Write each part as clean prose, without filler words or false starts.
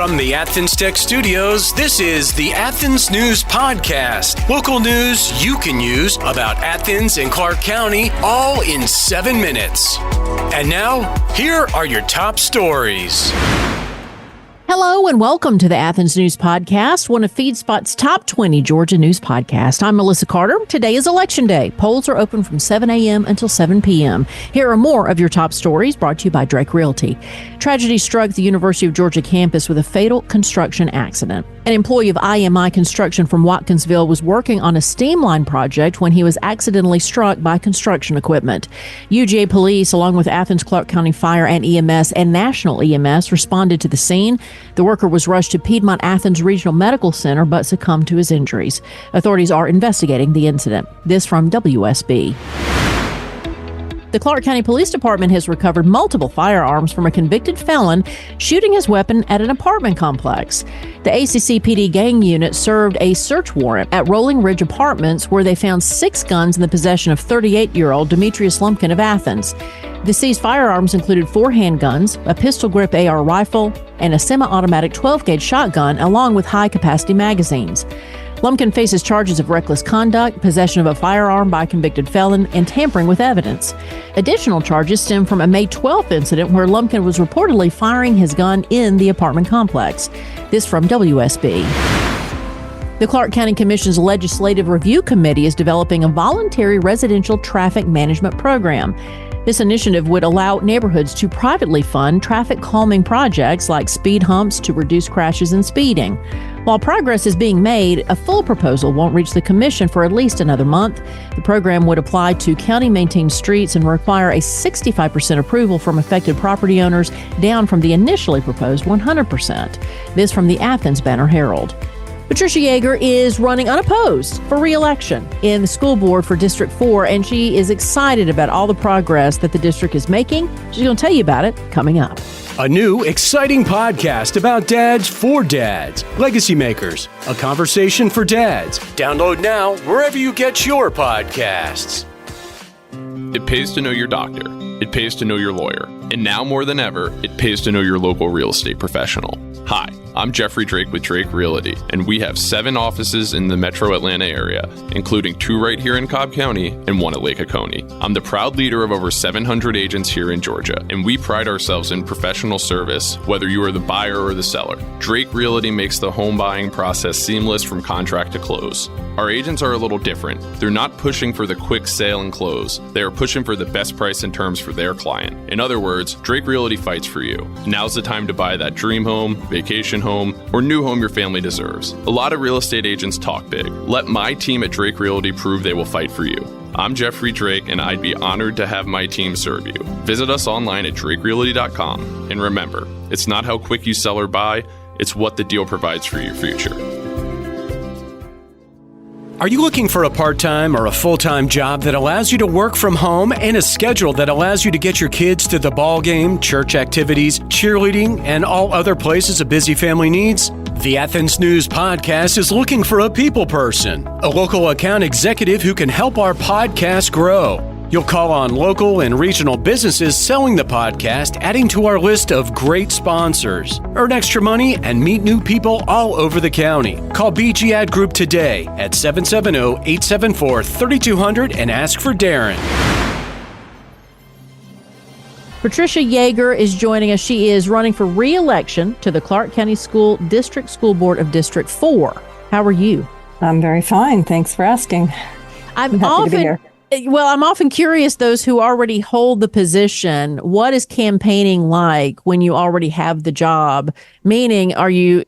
From the Athens Tech Studios, this is the Athens News Podcast. Local news you can use about Athens and Clark County, all in 7 minutes. And now, here are your top stories. Hello and welcome to the Athens News Podcast, one of Feedspot's top 20 Georgia news podcasts. I'm Melissa Carter. Today is Election Day. Polls are open from 7 a.m. until 7 p.m. Here are more of your top stories brought to you by Drake Realty. Tragedy struck the University of Georgia campus with a fatal construction accident. An employee of IMI Construction from Watkinsville was working on a steam line project when he was accidentally struck by construction equipment. UGA police, along with Athens Clark County Fire and EMS and National EMS, responded to the scene. The worker was rushed to Piedmont Athens Regional Medical Center but succumbed to his injuries. Authorities are investigating the incident. This from WSB. The Clark County Police Department has recovered multiple firearms from a convicted felon shooting his weapon at an apartment complex. The ACCPD gang unit served a search warrant at Rolling Ridge Apartments where they found 6 guns in the possession of 38-year-old Demetrius Lumpkin of Athens. The seized firearms included 4 handguns, a pistol-grip AR rifle, and a semi-automatic 12-gauge shotgun, along with high-capacity magazines. Lumpkin faces charges of reckless conduct, possession of a firearm by a convicted felon, and tampering with evidence. Additional charges stem from a May 12th incident where Lumpkin was reportedly firing his gun in the apartment complex. This from WSB. The Clark County Commission's Legislative Review Committee is developing a voluntary residential traffic management program. This initiative would allow neighborhoods to privately fund traffic calming projects like speed humps to reduce crashes and speeding. While progress is being made, a full proposal won't reach the commission for at least another month. The program would apply to county-maintained streets and require a 65% approval from affected property owners, down from the initially proposed 100%. This from the Athens Banner-Herald. Patricia Yager is running unopposed for re-election in the school board for District 4, and she is excited about all the progress that the district is making. She's going to tell you about it coming up. A new, exciting podcast about dads for dads. Legacy Makers, a conversation for dads. Download now wherever you get your podcasts. It pays to know your doctor. It pays to know your lawyer. And now more than ever, it pays to know your local real estate professional. Hi, I'm Jeffrey Drake with Drake Realty, and we have 7 offices in the metro Atlanta area, including 2 right here in Cobb County and 1 at Lake Oconee. I'm the proud leader of over 700 agents here in Georgia, and we pride ourselves in professional service, whether you are the buyer or the seller. Drake Realty makes the home buying process seamless from contract to close. Our agents are a little different. They're not pushing for the quick sale and close. They are pushing for the best price and terms for their client. In other words, Drake Realty fights for you. Now's the time to buy that dream home, vacation home, or new home your family deserves. A lot of real estate agents talk big. Let my team at Drake Realty prove they will fight for you. I'm Jeffrey Drake, and I'd be honored to have my team serve you. Visit us online at drakerealty.com. And remember, it's not how quick you sell or buy, it's what the deal provides for your future. Are you looking for a part-time or a full-time job that allows you to work from home and a schedule that allows you to get your kids to the ball game, church activities, cheerleading, and all other places a busy family needs? The Athens News Podcast is looking for a people person, a local account executive who can help our podcast grow. You'll call on local and regional businesses selling the podcast, adding to our list of great sponsors. Earn extra money and meet new people all over the county. Call BG Ad Group today at 770-874-3200 and ask for Darren. Patricia Yager is joining us. She is running for re-election to the Clark County School District School Board of District 4. How are you? I'm very fine. Thanks for asking. I'm happy to be here. Well, I'm often curious, those who already hold the position, what is campaigning like when you already have the job? Meaning,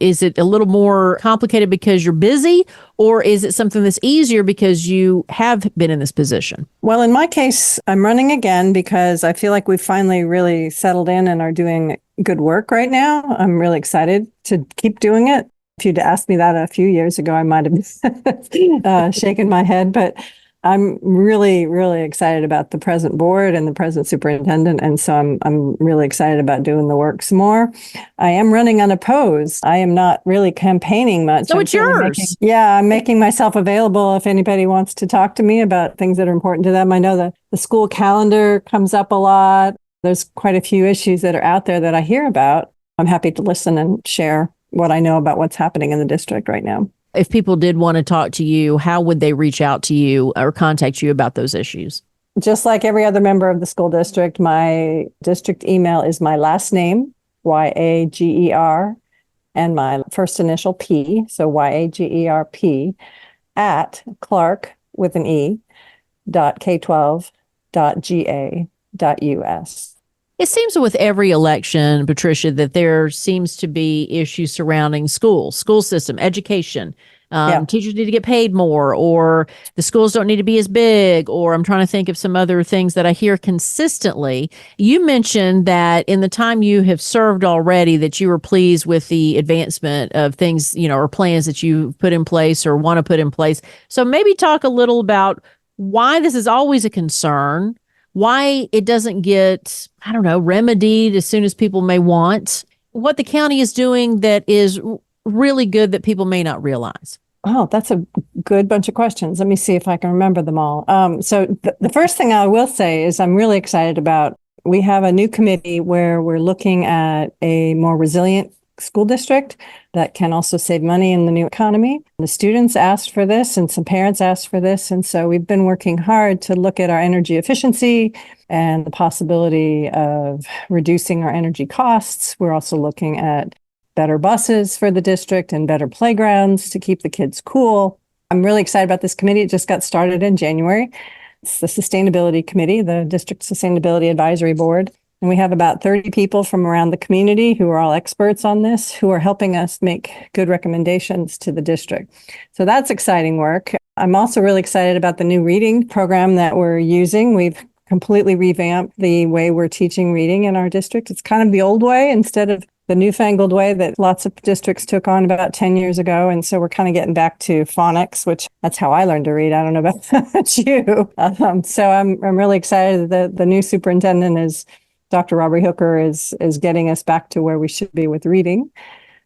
is it a little more complicated because you're busy, or is it something that's easier because you have been in this position? Well, in my case, I'm running again because I feel like we've finally really settled in and are doing good work right now. I'm really excited to keep doing it. If you'd asked me that a few years ago, I might have shaken my head, but I'm really, really excited about the present board and the present superintendent. And so I'm really excited about doing the work some more. I am running unopposed. I am not really campaigning much. So it's yours. I'm making myself available if anybody wants to talk to me about things that are important to them. I know that the school calendar comes up a lot. There's quite a few issues that are out there that I hear about. I'm happy to listen and share what I know about what's happening in the district right now. If people did want to talk to you, how would they reach out to you or contact you about those issues? Just like every other member of the school district, my district email is my last name, Yager, and my first initial P, so YAGERP, at Clark with an E, .K12.ga.us. It seems with every election, Patricia, that there seems to be issues surrounding school system, education. Teachers need to get paid more, or the schools don't need to be as big, or I'm trying to think of some other things that I hear consistently. You mentioned that in the time you have served already, that you were pleased with the advancement of things, or plans that you put in place or want to put in place. So maybe talk a little about why this is always a concern, why it doesn't get, remedied as soon as people may want, what the county is doing that is really good that people may not realize. Oh, that's a good bunch of questions. Let me see if I can remember them all. So the first thing I will say is I'm really excited about, we have a new committee where we're looking at a more resilient school district that can also save money in the new economy. The students asked for this and some parents asked for this. And so we've been working hard to look at our energy efficiency and the possibility of reducing our energy costs. We're also looking at better buses for the district and better playgrounds to keep the kids cool. I'm really excited about this committee. It just got started in January. It's the Sustainability Committee, the District Sustainability Advisory Board. And we have about 30 people from around the community who are all experts on this, who are helping us make good recommendations to the district. So that's exciting work. I'm also really excited about the new reading program that we're using. We've completely revamped the way we're teaching reading in our district. It's kind of the old way instead of the newfangled way that lots of districts took on about 10 years ago. And so we're kind of getting back to phonics, which that's how I learned to read. I don't know about you. So I'm really excited that the new superintendent is Dr. Robert Hooker is getting us back to where we should be with reading.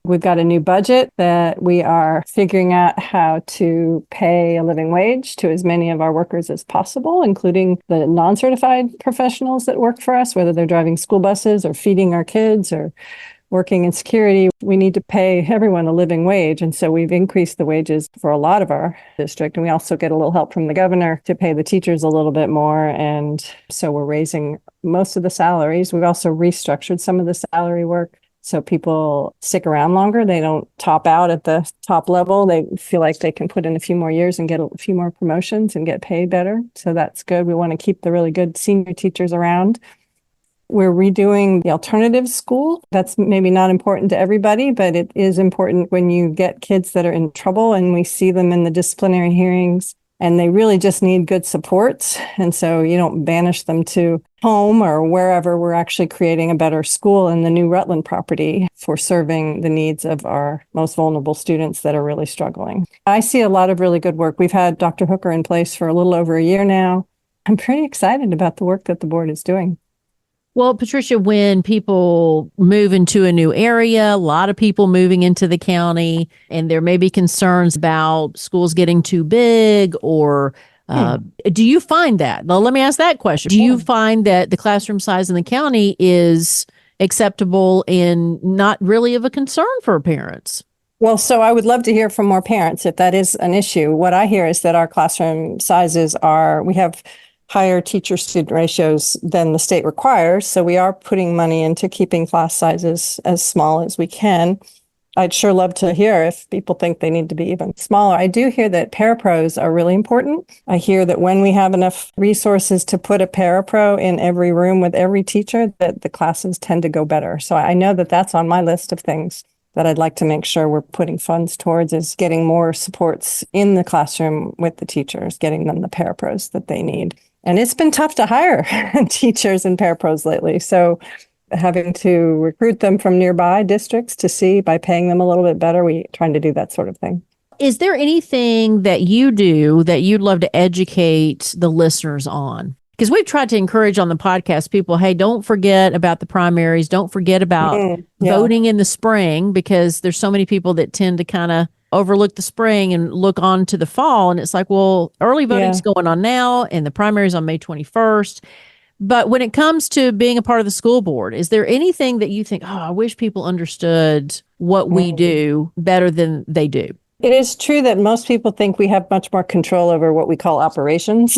We've got a new budget that we are figuring out how to pay a living wage to as many of our workers as possible, including the non-certified professionals that work for us, whether they're driving school buses or feeding our kids or working in security. We need to pay everyone a living wage. And so we've increased the wages for a lot of our district. And we also get a little help from the governor to pay the teachers a little bit more. And so we're raising most of the salaries. We've also restructured some of the salary work so people stick around longer. They don't top out at the top level. They feel like they can put in a few more years and get a few more promotions and get paid better. So that's good. We want to keep the really good senior teachers around. We're redoing the alternative school. That's maybe not important to everybody, but it is important when you get kids that are in trouble and we see them in the disciplinary hearings and they really just need good supports. And so you don't banish them to home or wherever. We're actually creating a better school in the new Rutland property for serving the needs of our most vulnerable students that are really struggling. I see a lot of really good work. We've had Dr. Hooker in place for a little over a year now. I'm pretty excited about the work that the board is doing. Well, Patricia, when people move into a new area, a lot of people moving into the county, and there may be concerns about schools getting too big or do you find that? Well, let me ask that question. Do you find that the classroom size in the county is acceptable and not really of a concern for parents? Well, so I would love to hear from more parents if that is an issue. What I hear is that our classroom sizes we have higher teacher-student ratios than the state requires. So we are putting money into keeping class sizes as small as we can. I'd sure love to hear if people think they need to be even smaller. I do hear that parapros are really important. I hear that when we have enough resources to put a parapro in every room with every teacher, that the classes tend to go better. So I know that that's on my list of things that I'd like to make sure we're putting funds towards, is getting more supports in the classroom with the teachers, getting them the parapros that they need. And it's been tough to hire teachers and parapros lately. So having to recruit them from nearby districts to see by paying them a little bit better, we're trying to do that sort of thing. Is there anything that you do that you'd love to educate the listeners on? Because we've tried to encourage on the podcast people, hey, don't forget about the primaries. Don't forget about voting in the spring, because there's so many people that tend to kind of overlook the spring and look on to the fall. And it's like, well, early voting's going on now and the primaries on May 21st. But when it comes to being a part of the school board, is there anything that you think, oh, I wish people understood what we do better than they do? It is true that most people think we have much more control over what we call operations.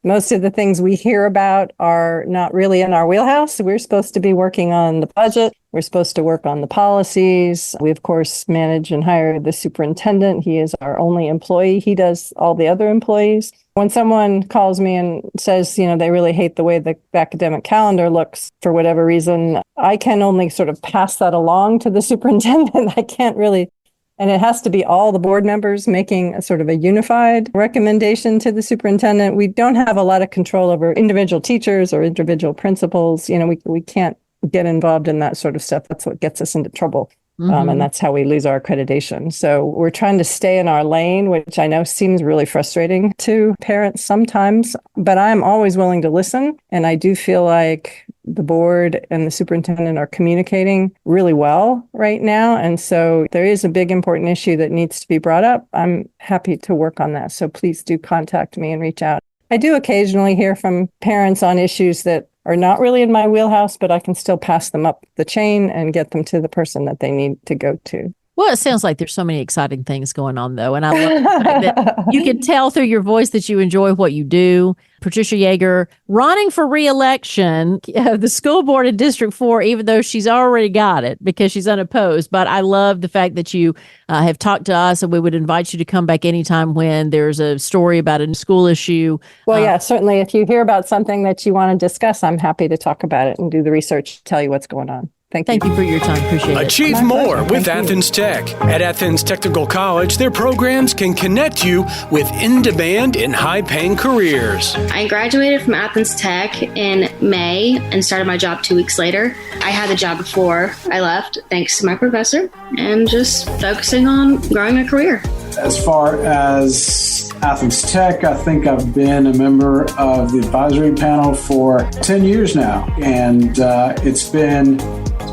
Most of the things we hear about are not really in our wheelhouse. We're supposed to be working on the budget. We're supposed to work on the policies. We, of course, manage and hire the superintendent. He is our only employee. He does all the other employees. When someone calls me and says, they really hate the way the academic calendar looks for whatever reason, I can only sort of pass that along to the superintendent. I can't really. And it has to be all the board members making a sort of a unified recommendation to the superintendent. We don't have a lot of control over individual teachers or individual principals. We can't get involved in that sort of stuff. That's what gets us into trouble. And that's how we lose our accreditation. So we're trying to stay in our lane, which I know seems really frustrating to parents sometimes, but I'm always willing to listen. And I do feel like the board and the superintendent are communicating really well right now. And so there is a big important issue that needs to be brought up. I'm happy to work on that. So please do contact me and reach out. I do occasionally hear from parents on issues that are not really in my wheelhouse, but I can still pass them up the chain and get them to the person that they need to go to. Well, it sounds like there's so many exciting things going on, though. And I love the fact that you can tell through your voice that you enjoy what you do. Patricia Yager running for re-election, the school board in District 4, even though she's already got it because she's unopposed. But I love the fact that you have talked to us, and we would invite you to come back anytime when there's a story about a school issue. Well, yeah, certainly. If you hear about something that you want to discuss, I'm happy to talk about it and do the research, tell you what's going on. Thank you for your time. Appreciate it. Achieve more with Athens Tech. At Athens Technical College, their programs can connect you with in-demand and high-paying careers. I graduated from Athens Tech in May and started my job 2 weeks later. I had the job before I left, thanks to my professor, and just focusing on growing a career. As far as Athens Tech, I think I've been a member of the advisory panel for 10 years now, and it's been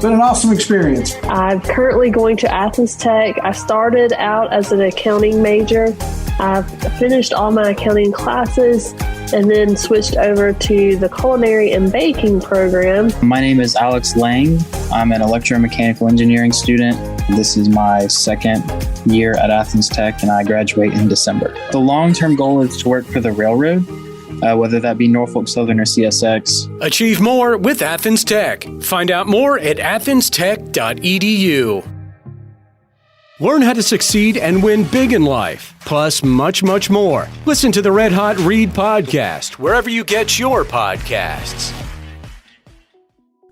an awesome experience. I'm currently going to Athens Tech. I started out as an accounting major. I've finished all my accounting classes and then switched over to the culinary and baking program. My name is Alex Lang. I'm an electromechanical engineering student. This is my second year at Athens Tech, and I graduate in December. The long-term goal is to work for the railroad, whether that be Norfolk Southern or CSX. Achieve more with Athens Tech. Find out more at athenstech.edu. Learn how to succeed and win big in life, plus much, much more. Listen to the Red Hot Read podcast, wherever you get your podcasts.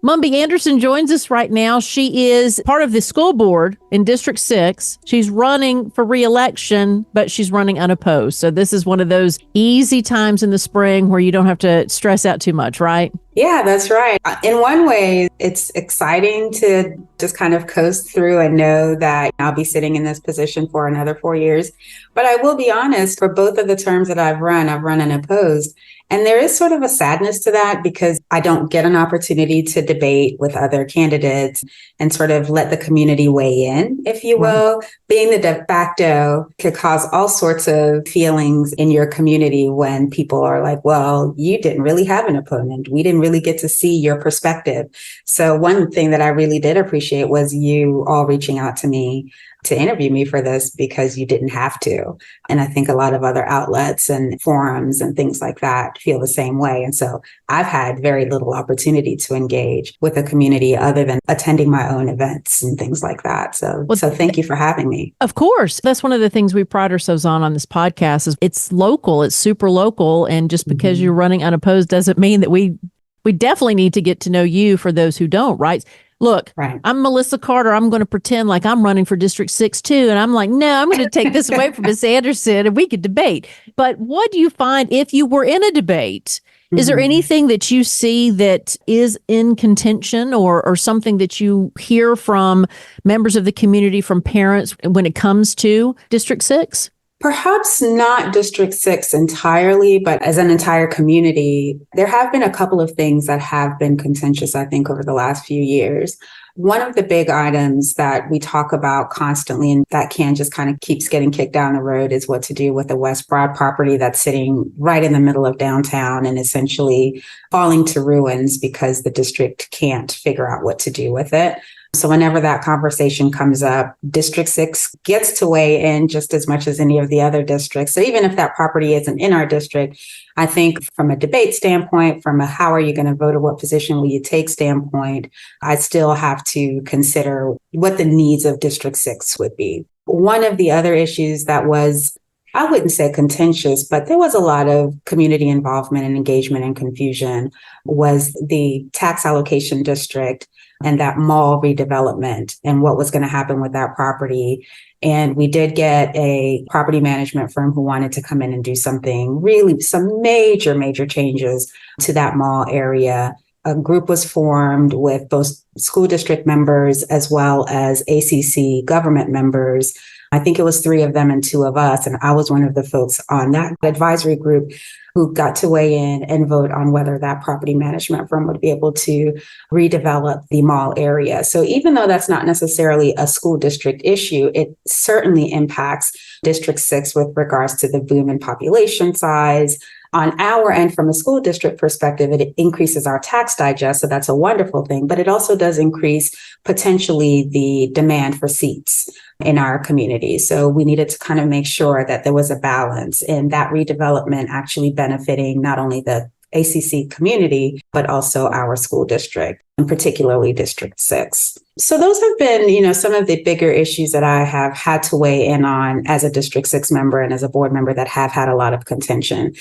Mumbi Anderson joins us right now. She is part of the school board in District 6. She's running for re-election, but she's running unopposed. So this is one of those easy times in the spring where you don't have to stress out too much, right? Yeah, that's right. In one way, it's exciting to just kind of coast through and know that I'll be sitting in this position for another 4 years. But I will be honest, for both of the terms that I've run unopposed. And there is sort of a sadness to that because I don't get an opportunity to debate with other candidates and sort of let the community weigh in, if you will. Being the de facto could cause all sorts of feelings in your community when people are like, well, you didn't really have an opponent. We didn't really get to see your perspective. So one thing that I really did appreciate was you all reaching out to me to interview me for this because you didn't have to. And I think a lot of other outlets and forums and things like that feel the same way. And so I've had very little opportunity to engage with the community other than attending my own events and things like that. So thank you for having me. Of course. That's one of the things we pride ourselves on this podcast is it's local. It's super local. And just because you're running unopposed doesn't mean that we definitely need to get to know you for those who don't, right? Look, right. I'm Melissa Carter. I'm going to pretend like I'm running for District 6 too. And I'm like, no, I'm going to take this away from Miss Anderson and we could debate. But what do you find if you were in a debate? Is there anything that you see that is in contention or something that you hear from members of the community, from parents when it comes to District 6? Perhaps not District 6 entirely, but as an entire community, there have been a couple of things that have been contentious, I think, over the last few years. One of the big items that we talk about constantly and that can just kind of keeps getting kicked down the road is what to do with the West Broad property that's sitting right in the middle of downtown and essentially falling to ruins because the district can't figure out what to do with it. So whenever that conversation comes up, District 6 gets to weigh in just as much as any of the other districts. So even if that property isn't in our district, I think from a debate standpoint, from a how are you going to vote or what position will you take standpoint, I still have to consider what the needs of District 6 would be. One of the other issues that was, I wouldn't say contentious, but there was a lot of community involvement and engagement and confusion was the tax allocation district and that mall redevelopment and what was going to happen with that property. And we did get a property management firm who wanted to come in and do something, really some major changes to that mall area. A group was formed with both school district members as well as ACC government members. I think it was 3 of them and 2 of us. And I was one of the folks on that advisory group who got to weigh in and vote on whether that property management firm would be able to redevelop the mall area. So even though that's not necessarily a school district issue, it certainly impacts District 6 with regards to the boom in population size. On our end, from a school district perspective, it increases our tax digest. So that's a wonderful thing, but it also does increase potentially the demand for seats in our community. So we needed to kind of make sure that there was a balance in that redevelopment actually benefiting not only the ACC community, but also our school district, and particularly District 6. So those have been, some of the bigger issues that I have had to weigh in on as a District 6 member and as a board member that have had a lot of contention.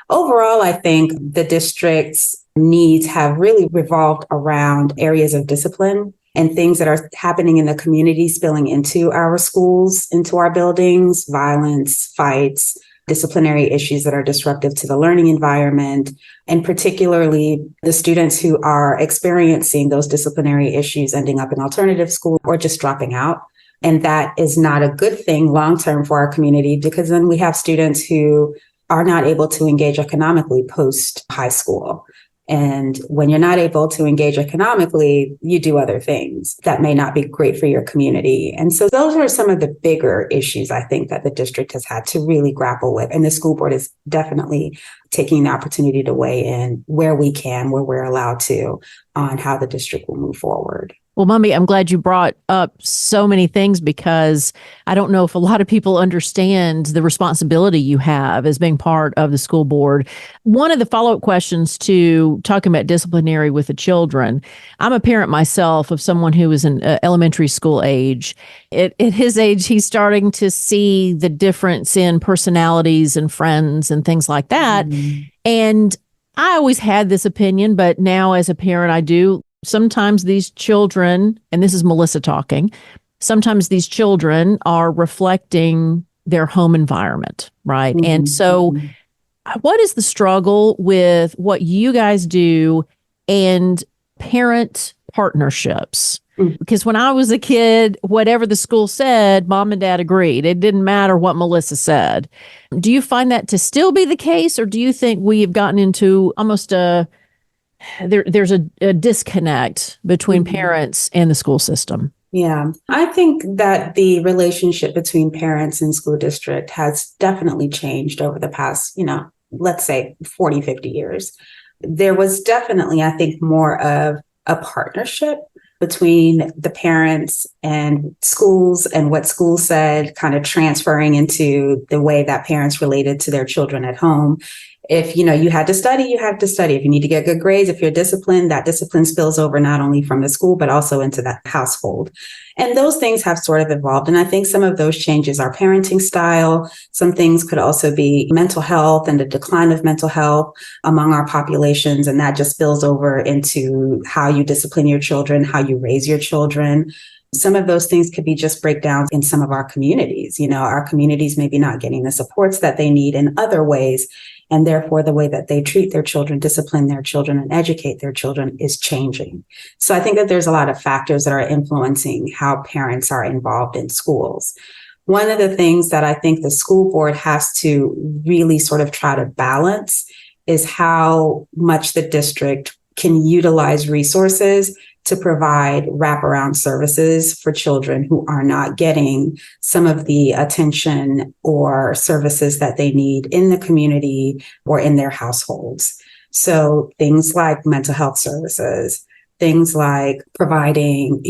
Overall, I think the district's needs have really revolved around areas of discipline and things that are happening in the community spilling into our schools, into our buildings, violence, fights, disciplinary issues that are disruptive to the learning environment, and particularly the students who are experiencing those disciplinary issues ending up in alternative school or just dropping out. And that is not a good thing long-term for our community because then we have students who are not able to engage economically post high school. And when you're not able to engage economically, you do other things that may not be great for your community. And so those are some of the bigger issues I think that the district has had to really grapple with. And the school board is definitely taking the opportunity to weigh in where we can, where we're allowed to, on how the district will move forward. Well, Mumbi, I'm glad you brought up so many things because I don't know if a lot of people understand the responsibility you have as being part of the school board. One of the follow-up questions to talking about disciplinary with the children, I'm a parent myself of someone who is in elementary school age. At his age, he's starting to see the difference in personalities and friends and things like that. Mm-hmm. And I always had this opinion, but now as a parent, I do. Sometimes these children, and this is Melissa talking, sometimes these children are reflecting their home environment, right? Mm-hmm. And so what is the struggle with what you guys do and parent partnerships? Mm-hmm. Because when I was a kid, whatever the school said, mom and dad agreed. It didn't matter what Melissa said. Do you find that to still be the case, or do you think we have gotten into almost there's a disconnect between parents and the school system? Yeah, I think that the relationship between parents and school district has definitely changed over the past, let's say 40, 50 years. There was definitely, I think, more of a partnership between the parents and schools and what schools said, kind of transferring into the way that parents related to their children at home. If, you had to study, you have to study. If you need to get good grades, if you're disciplined, that discipline spills over not only from the school, but also into that household. And those things have sort of evolved. And I think some of those changes are parenting style. Some things could also be mental health and the decline of mental health among our populations. And that just spills over into how you discipline your children, how you raise your children. Some of those things could be just breakdowns in some of our communities. Our communities may be not getting the supports that they need in other ways. And therefore, the way that they treat their children, discipline their children, and educate their children is changing. So I think that there's a lot of factors that are influencing how parents are involved in schools. one of the things that I think the school board has to really sort of try to balance is how much the district can utilize resources to provide wraparound services for children who are not getting some of the attention or services that they need in the community or in their households. So things like mental health services, things like providing,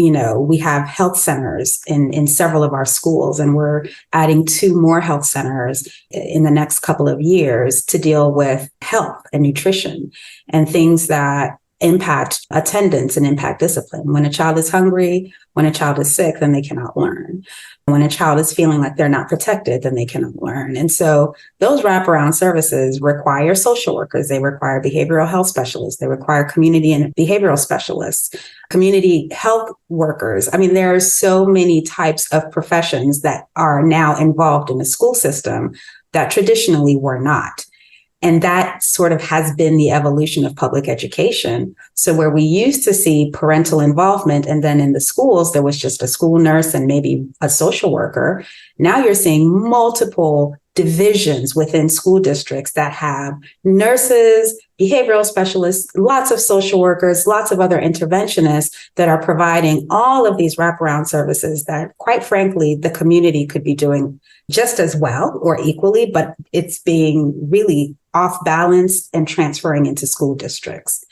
we have health centers in several of our schools, and we're adding 2 more health centers in the next couple of years to deal with health and nutrition and things that impact attendance and impact discipline. When a child is hungry, when a child is sick, then they cannot learn. When a child is feeling like they're not protected, then they cannot learn. And so those wraparound services require social workers. They require behavioral health specialists. They require community and behavioral specialists, community health workers. I mean, there are so many types of professions that are now involved in the school system that traditionally were not. And that sort of has been the evolution of public education. So where we used to see parental involvement, and then in the schools, there was just a school nurse and maybe a social worker. Now you're seeing multiple divisions within school districts that have nurses, behavioral specialists, lots of social workers, lots of other interventionists that are providing all of these wraparound services that, quite frankly, the community could be doing just as well or equally, but it's being really off balance and transferring into school districts.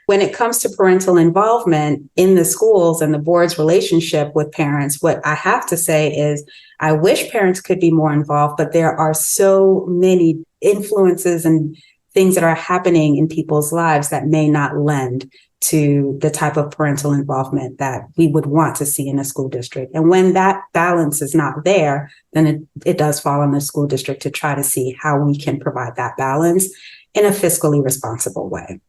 When it comes to parental involvement in the schools and the board's relationship with parents, what I have to say is I wish parents could be more involved, but there are so many influences and things that are happening in people's lives that may not lend to the type of parental involvement that we would want to see in a school district. And when that balance is not there, then it does fall on the school district to try to see how we can provide that balance in a fiscally responsible way.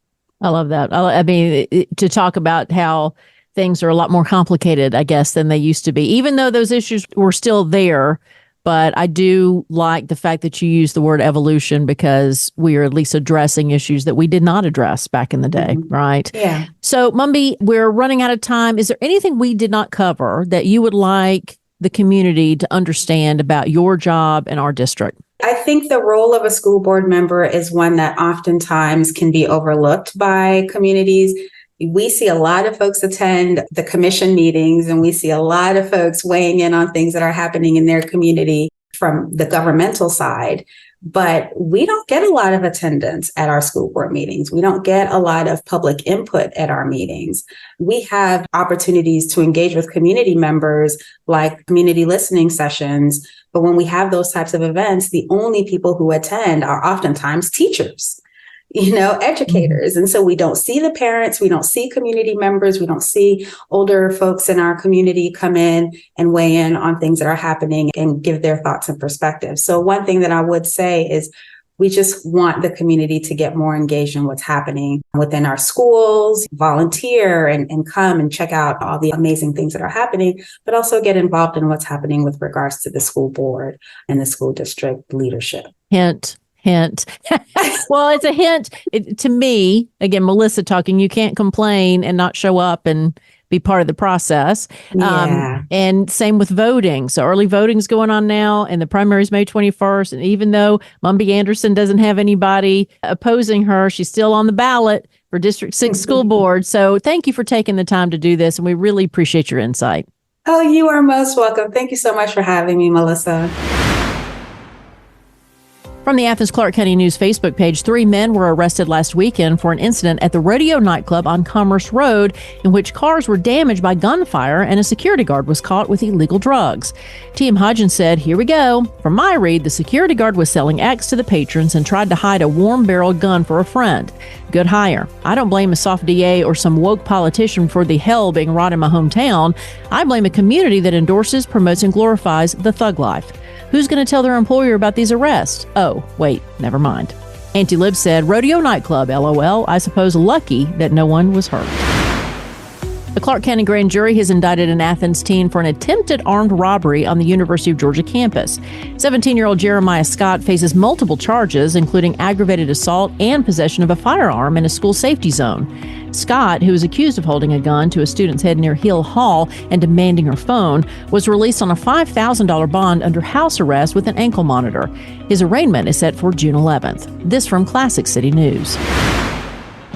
I love that. I mean, to talk about how things are a lot more complicated, I guess, than they used to be, even though those issues were still there. But I do like the fact that you use the word evolution, because we are at least addressing issues that we did not address back in the day, right? Yeah. So, Mumbi, we're running out of time. Is there anything we did not cover that you would like the community to understand about your job and our district? I think the role of a school board member is one that oftentimes can be overlooked by communities. We see a lot of folks attend the commission meetings, and we see a lot of folks weighing in on things that are happening in their community from the governmental side. But we don't get a lot of attendance at our school board meetings. We don't get a lot of public input at our meetings. We have opportunities to engage with community members, like community listening sessions. But when we have those types of events, the only people who attend are oftentimes teachers, educators. And so we don't see the parents, we don't see community members, we don't see older folks in our community come in and weigh in on things that are happening and give their thoughts and perspectives. So one thing that I would say is we just want the community to get more engaged in what's happening within our schools, volunteer and come and check out all the amazing things that are happening, but also get involved in what's happening with regards to the school board and the school district leadership. Hint. Well, it's a hint to me. Again, Melissa talking, you can't complain and not show up and be part of the process. Yeah. And same with voting. So early voting is going on now, and the primary is May 21st. And even though Mumbi Anderson doesn't have anybody opposing her, she's still on the ballot for District 6 School Board. So thank you for taking the time to do this, and we really appreciate your insight. Oh, you are most welcome. Thank you so much for having me, Melissa. From the Athens Clarke County News Facebook page, 3 men were arrested last weekend for an incident at the Rodeo nightclub on Commerce Road, in which cars were damaged by gunfire and a security guard was caught with illegal drugs. TM Hodgins said, "Here we go. From my read, the security guard was selling X to the patrons and tried to hide a warm-barreled gun for a friend. Good hire. I don't blame a soft DA or some woke politician for the hell being wrought in my hometown. I blame a community that endorses, promotes, and glorifies the thug life. Who's going to tell their employer about these arrests? Oh, wait, never mind." Anti-Lib said, "Rodeo nightclub, LOL. I suppose lucky that no one was hurt." The Clarke County Grand Jury has indicted an Athens teen for an attempted armed robbery on the University of Georgia campus. 17-year-old Jeremiah Scott faces multiple charges, including aggravated assault and possession of a firearm in a school safety zone. Scott, who was accused of holding a gun to a student's head near Hill Hall and demanding her phone, was released on a $5,000 bond under house arrest with an ankle monitor. His arraignment is set for June 11th. This from Classic City News.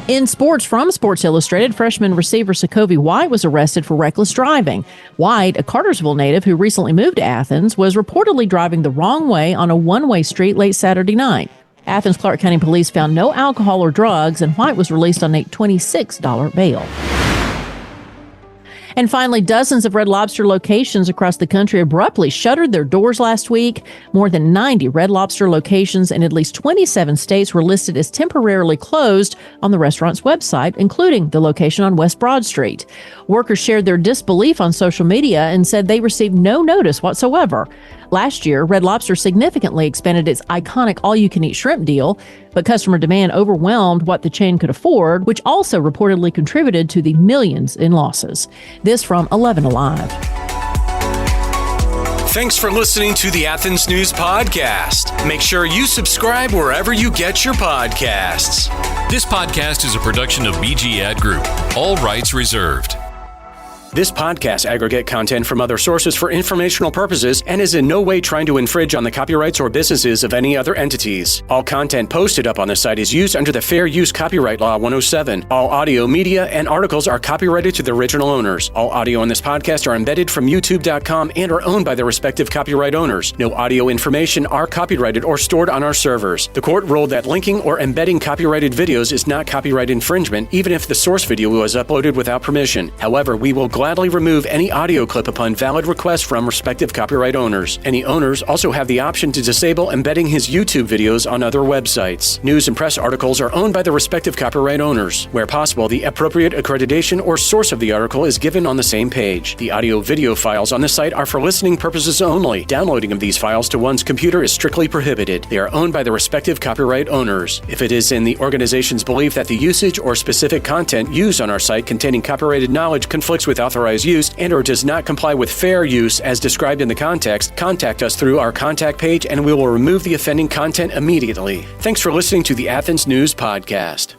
In sports, from Sports Illustrated, freshman receiver Sokovie White was arrested for reckless driving. White, a Cartersville native who recently moved to Athens, was reportedly driving the wrong way on a one-way street late Saturday night. Athens Clark County Police found no alcohol or drugs, and White was released on a $26 bail. And finally, dozens of Red Lobster locations across the country abruptly shuttered their doors last week. More than 90 Red Lobster locations in at least 27 states were listed as temporarily closed on the restaurant's website, including the location on West Broad Street. Workers shared their disbelief on social media and said they received no notice whatsoever. Last year, Red Lobster significantly expanded its iconic all-you-can-eat shrimp deal, but customer demand overwhelmed what the chain could afford, which also reportedly contributed to the millions in losses. This from 11 Alive. Thanks for listening to the Athens News Podcast. Make sure you subscribe wherever you get your podcasts. This podcast is a production of BG Ad Group. All rights reserved. This podcast aggregate content from other sources for informational purposes and is in no way trying to infringe on the copyrights or businesses of any other entities. All content posted up on the site is used under the Fair Use Copyright Law 107. All audio, media, and articles are copyrighted to the original owners. All audio on this podcast are embedded from YouTube.com and are owned by their respective copyright owners. No audio information are copyrighted or stored on our servers. The court ruled that linking or embedding copyrighted videos is not copyright infringement, even if the source video was uploaded without permission. However, we will gladly remove any audio clip upon valid request from respective copyright owners. Any owners also have the option to disable embedding his YouTube videos on other websites. News and press articles are owned by the respective copyright owners. Where possible, the appropriate accreditation or source of the article is given on the same page. The audio-video files on the site are for listening purposes only. Downloading of these files to one's computer is strictly prohibited. They are owned by the respective copyright owners. If it is in the organization's belief that the usage or specific content used on our site containing copyrighted knowledge conflicts with authorized use and or does not comply with fair use as described in the context, contact us through our contact page and we will remove the offending content immediately. Thanks for listening to the Athens News Podcast.